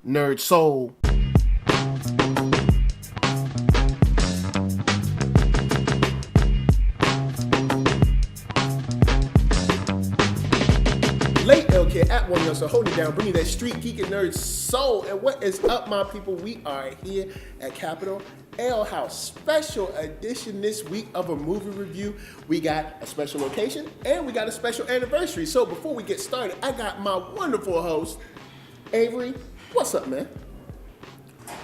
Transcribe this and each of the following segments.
NERDSoul. Late LK at OneYoungsta, hold it down, bring me that StreetGEEK and NERDSoul. And what is up, my people? We are here at Capitol Ale House, special edition this week of a movie review. We got a special location and we got a special anniversary. So before we get started, I got my wonderful host, Avery. What's up, man?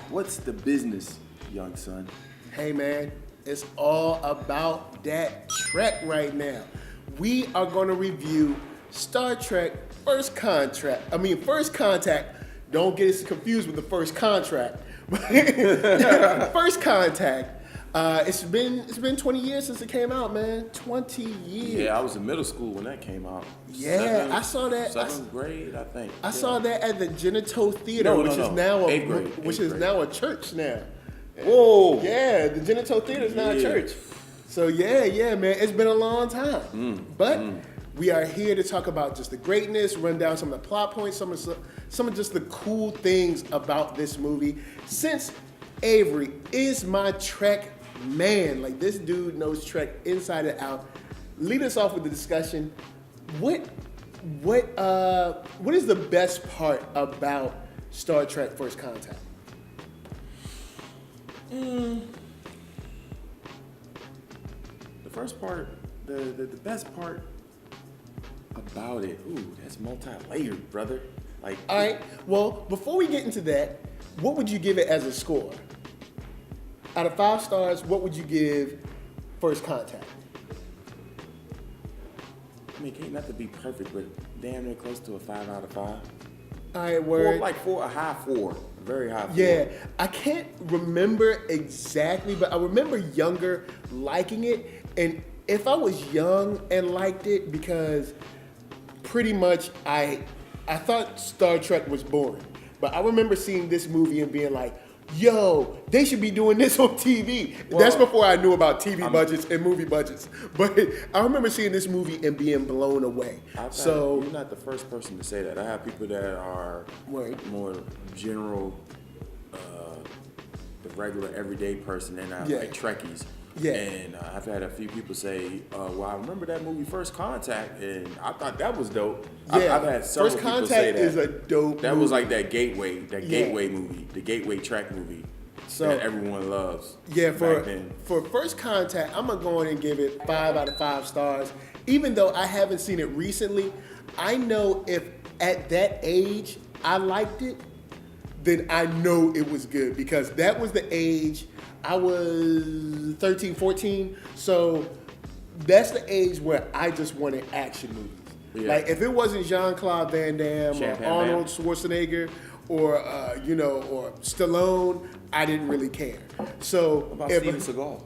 What's the business, young son? Hey, man, it's all about that Trek right now. We are going to review Star Trek First Contact. Don't get us confused with the First Contract. First Contact. It's been 20 years since it came out, man. 20 years. Yeah, I was in middle school when that came out. Yeah, I saw that. Seventh grade, I think. I saw that at the Genito Theater, which is now now a church now. Whoa. Yeah, the Genito Theater is now a church. So yeah, man, it's been a long time. But we are here to talk about just the greatness, run down some of the plot points, some of just the cool things about this movie. Since Avery is my Trek man, like this dude knows Trek inside and out. Lead us off with the discussion. What is the best part about Star Trek First Contact? The first part, the best part about it, that's multi-layered, brother. Like, all right, well, before we get into that, what would you give it as a score? Out of 5 stars, what would you give First Contact? I mean, it can't not to be perfect, but damn near close to a 5 out of 5. All right, word. A high 4, a very high 4. Yeah, I can't remember exactly, but I remember younger liking it. And if I was young and liked it, because pretty much I thought Star Trek was boring. But I remember seeing this movie and being like, yo, they should be doing this on TV. Well, that's before I knew about TV budgets and movie budgets. But I remember seeing this movie and being blown away. So you're not the first person to say that. I have people that are more general, the regular everyday person. They're not like Trekkies. Yeah. And I've had a few people say, well, I remember that movie First Contact, and I thought that was dope. Yeah. I've had several people say that. First Contact is a dope That movie. was like that gateway movie, the gateway Trek movie that everyone loves. Yeah, for First Contact, I'm going to go in and give it 5 out of 5 stars. Even though I haven't seen it recently, I know if at that age I liked it, then I know it was good, because that was the age I was 13, 14, so that's the age where I just wanted action movies. Yeah. Like, if it wasn't Jean-Claude Van Damme or Arnold Schwarzenegger or or Stallone, I didn't really care. So what about Steven Seagal?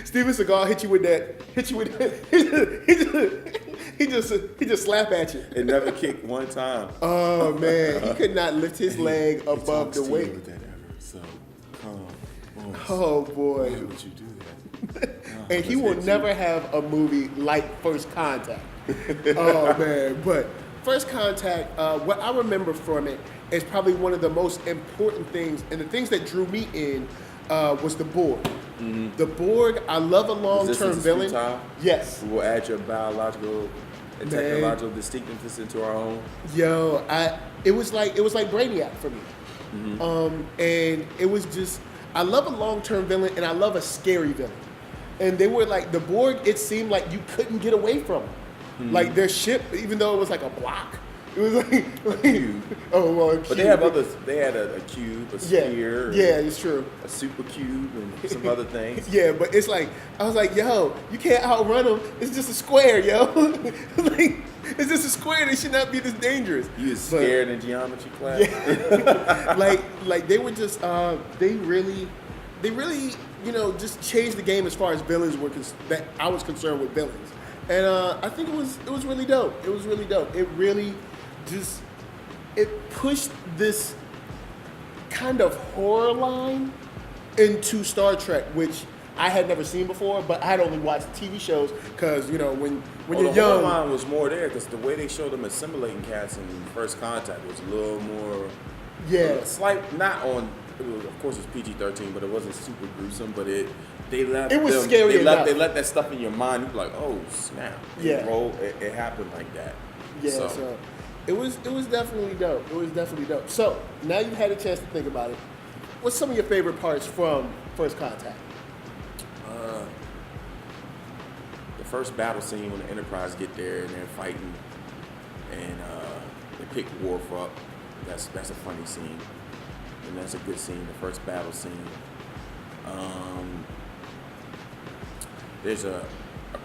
Steven Seagal hit you with that. He just slap at you. It never kicked one time. Oh man, he could not lift his leg above the weight. Oh boy. Why would you do that? And he will never have a movie like First Contact. Oh man, but First Contact, what I remember from it is probably one of the most important things, and the things that drew me in was the Borg. Mm-hmm. The Borg, I love a long-term villain. Yes. We will add your biological and technological distinctiveness into our own. Yo, it was like Brainiac for me. Mm-hmm. And it was just, I love a long-term villain and I love a scary villain. And they were like, the Borg, it seemed like you couldn't get away from them. Mm-hmm. Like their ship, even though it was like a block, it was like a cube. Oh, well, a cube. But they have others. They had a cube, a sphere. Yeah, it's true. A super cube and some other things. Yeah, but it's like, I was like, yo, you can't outrun them. It's just a square, yo. Like, it's just a square. They should not be this dangerous. You was scared in geometry class? Yeah. like they were just, they really, just changed the game as far as villains were, that I was concerned with villains. And I think it was really dope. It was really dope. It really it pushed this kind of horror line into Star Trek, which I had never seen before, but I had only watched TV shows because, when you're young. The horror line was more there because the way they showed them assimilating cats in First Contact was a little more Yeah. Slight, not on. Of course, it's PG-13, but it wasn't super gruesome. But it was scary enough. They let that stuff in your mind. You're like, oh snap! Yeah. It happened like that. Yeah. So it was definitely dope. It was definitely dope. So now you've had a chance to think about it. What's some of your favorite parts from First Contact? The first battle scene when the Enterprise get there and they're fighting, and they pick Worf up. That's a funny scene, and that's a good scene. The first battle scene. There's a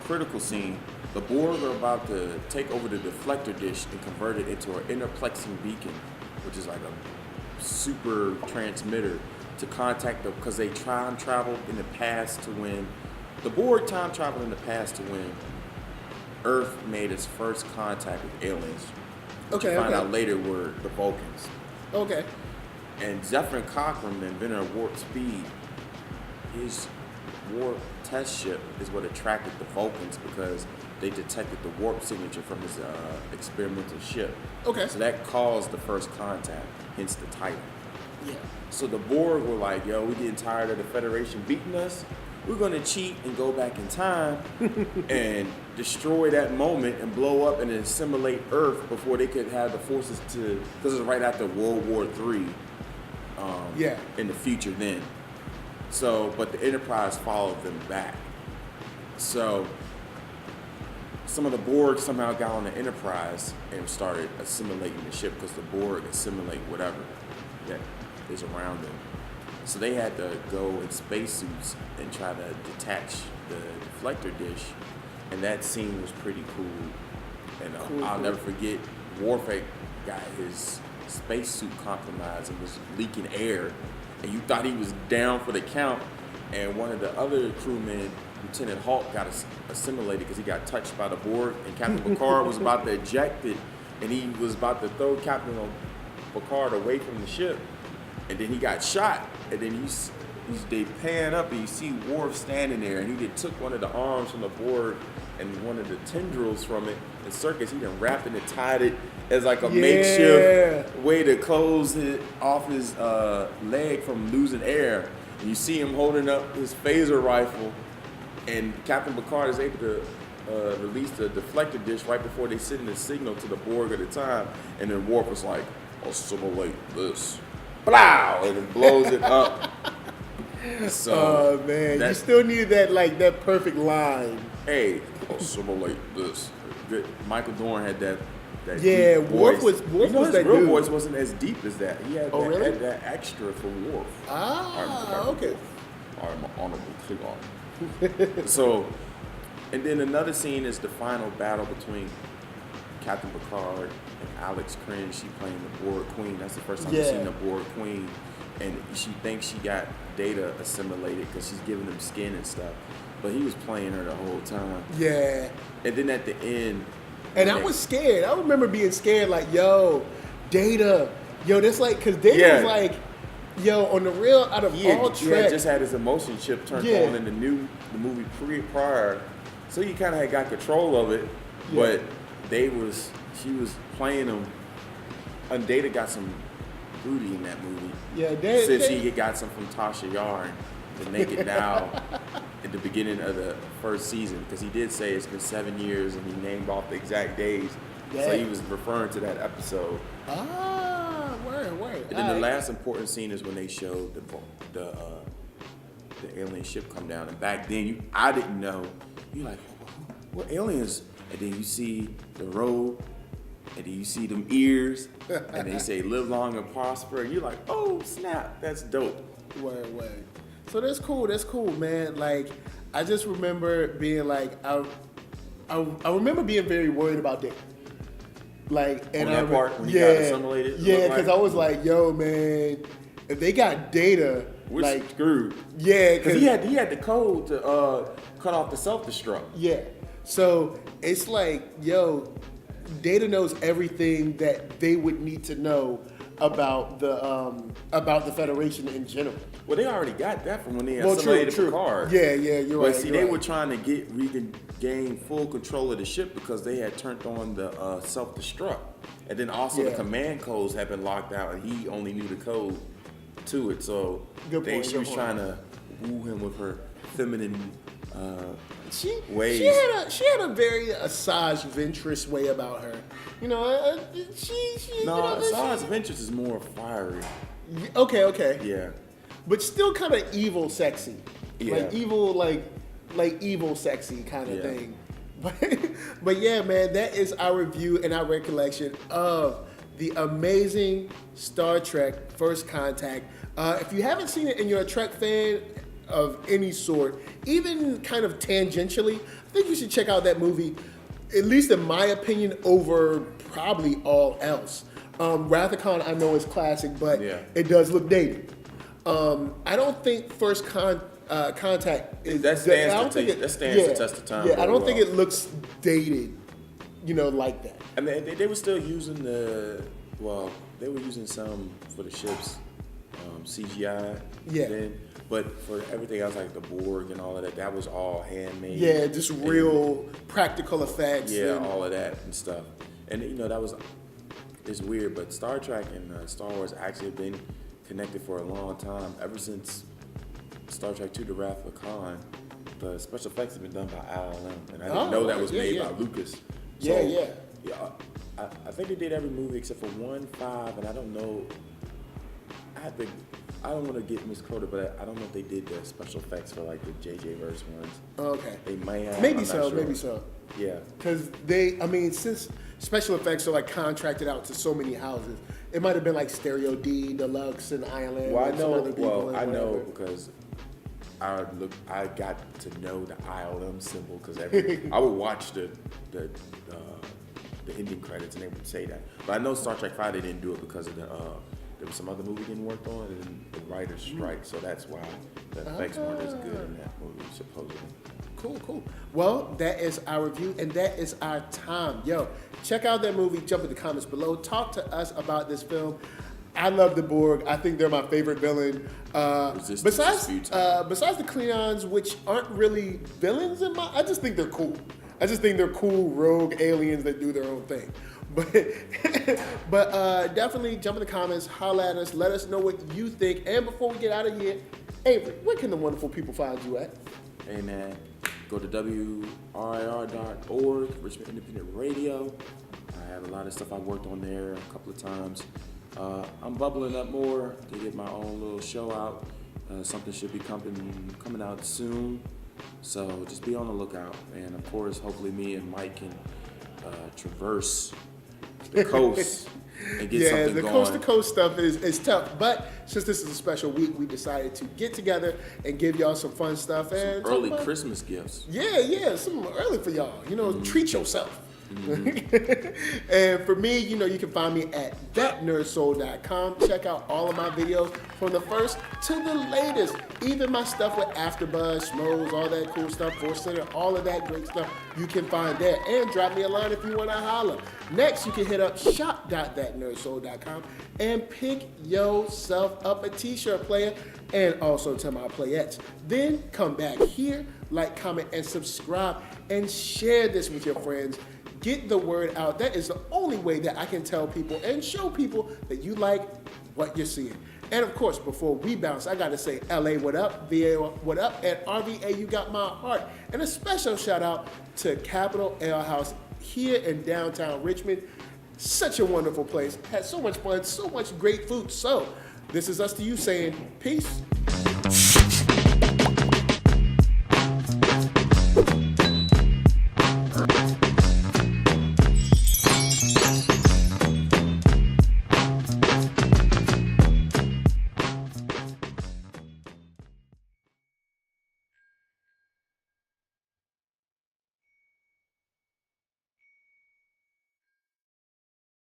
critical scene. The Borg are about to take over the deflector dish and convert it into an interplexing beacon, which is like a super transmitter to contact them, because they time traveled in the past to when the Borg time traveled in the past to when Earth made its first contact with aliens. Which you find out later were the Vulcans. Okay. And Zephyr Cochrane, the inventor of warp speed, his warp test ship is what attracted the Vulcans, because they detected the warp signature from his experimental ship. Okay. So that caused the first contact, hence the title. Yeah. So the Borg were like, yo, we're getting tired of the Federation beating us. We're going to cheat and go back in time and destroy that moment and blow up and assimilate Earth before they could have the forces to, because it was right after World War III in the future then. So, but the Enterprise followed them back. So some of the Borg somehow got on the Enterprise and started assimilating the ship, because the Borg assimilate whatever that is around them. So they had to go in spacesuits and try to detach the deflector dish, and that scene was pretty cool. And I'll never forget, Worf got his spacesuit compromised and was leaking air, and you thought he was down for the count, and one of the other crewmen, Lieutenant Hawk, got assimilated because he got touched by the Borg, and Captain Picard was about to eject it, and he was about to throw Captain Picard away from the ship, and then he got shot, and then they pan up and you see Worf standing there, and he took one of the arms from the Borg and one of the tendrils from it, and Circus, he done wrapped it and tied it as like a makeshift way to close it off his leg from losing air. And you see him holding up his phaser rifle, and Captain Picard is able to release the deflector dish right before they send the signal to the Borg at the time, and then Worf was like, assimilate this. Blow! And it blows it up. So, oh man, you still need that perfect line. Hey, assimilate this. Good. Michael Dorn had that deep Worf was his that real dude. voice wasn't as deep as that. He had really? had that extra for Worf. Okay. I'm an honorable Klingon. So, and then another scene is the final battle between Captain Picard and Alex Cringe. She playing the Borg Queen. That's the first time I've seen the Borg Queen. And she thinks she got Data assimilated because she's giving him skin and stuff. But he was playing her the whole time. Yeah. And then at the end. And I was scared. I remember being scared, like, yo, Data. Yo, that's like, because Data was like, yo, on the real, out of all Trek. He had just had his emotion chip turned on in the movie prior. So he kind of had got control of it. But she was playing him. And Data got some booty in that movie. Yeah, since he got some from Tasha Yar and the Naked Now at the beginning of the first season, because he did say it's been 7 years and he named off the exact days. Yeah. So he was referring to that episode. Word. And then the last important scene is when they showed the alien ship come down. And back then, I didn't know. You're like, what aliens? And then you see the robe. And then you see them ears, and they say live long and prosper, and you're like, oh snap, that's dope. Word. So that's cool, man. Like, I just remember being like, I remember being very worried about that. Like, and on that part when you got assimilated? Yeah, because I was like, yo, man, if they got Data, we're like screwed. Yeah, because he had the code to cut off the self-destruct. Yeah, so it's like, yo, Data knows everything that they would need to know about the Federation in general. Well, they already got that from when they Well, assimilated true. Picard. Yeah, you're right. But see, they were trying to regain full control of the ship because they had turned on the self-destruct. And then also the command codes had been locked out, and he only knew the code to it. So she was trying to woo him with her feminine ways. She had a very Asajj Ventress way about her. You know, Asajj Ventress is more fiery. Okay. Yeah. But still kind of evil sexy. Yeah. Like evil sexy kind of thing. But yeah, man, that is our review and our recollection of the amazing Star Trek First Contact. If you haven't seen it and you're a Trek fan of any sort, even kind of tangentially, I think you should check out that movie, at least in my opinion, over probably all else. Wrath of Khan I know is classic, but it does look dated. I don't think First Contact is that stands the test of time. Yeah, I don't think it looks dated, like that. I mean, they were still using they were using some for the ships, CGI. Yeah. Then, but for everything else, like the Borg and all of that, that was all handmade. Yeah, just real practical effects. Yeah, all of that and stuff. And it's weird, but Star Trek and Star Wars actually have been connected for a long time. Ever since Star Trek II: The Wrath of Khan, the special effects have been done by ILM, and I didn't know that was made by Lucas. So, I think they did every movie except for 1, 5, and I don't know. I don't want to get misquoted, but I don't know if they did the special effects for like the JJ verse ones. Okay. They may have. Maybe so. Yeah. Because since special effects are like contracted out to so many houses, it might have been like Stereo D, Deluxe, and ILM. Well, I know because I got to know the ILM symbol because I would watch the ending credits and they would say that. But I know Star Trek 5 they didn't do it because of there was some other movie getting worked on and the writers' strike, so that's why the effects weren't as good in that movie supposedly. Cool. Well, that is our review and that is our time. Yo, check out that movie. Jump in the comments below. Talk to us about this film. I love the Borg. I think they're my favorite villain. Besides the Klingons, which aren't really villains I just think they're cool. I just think they're cool rogue aliens that do their own thing. But definitely jump in the comments, holla at us, let us know what you think. And before we get out of here, Avery, where can the wonderful people find you at? Hey man, go to WRIR.org, Richmond Independent Radio. I have a lot of stuff I worked on there a couple of times. I'm bubbling up more to get my own little show out. Something should be coming out soon. So just be on the lookout. And of course, hopefully me and Mike can traverse the coast and get something going. The coast-to-coast stuff is tough. But since this is a special week, we decided to get together and give y'all some fun stuff. And early Christmas gifts. Yeah, some early for y'all. Treat yourself. And for me, you can find me at ThatNERDSoul.com. Check out all of my videos from the first to the latest. Even my stuff with AfterBuzz, Schmoes, all that cool stuff, Force Center, all of that great stuff you can find there. And drop me a line if you want to holler. Next, you can hit up shop.thatnerdsoul.com and pick yourself up a t-shirt, player, and also to my playettes. Then come back here, like, comment, and subscribe, and share this with your friends. Get the word out. That is the only way that I can tell people and show people that you like what you're seeing. And of course, before we bounce, I gotta say LA, what up? VA, what up? And RVA, you got my heart. And a special shout out to Capital Ale House here in downtown Richmond. Such a wonderful place. Had so much fun, so much great food. So this is us to you saying peace.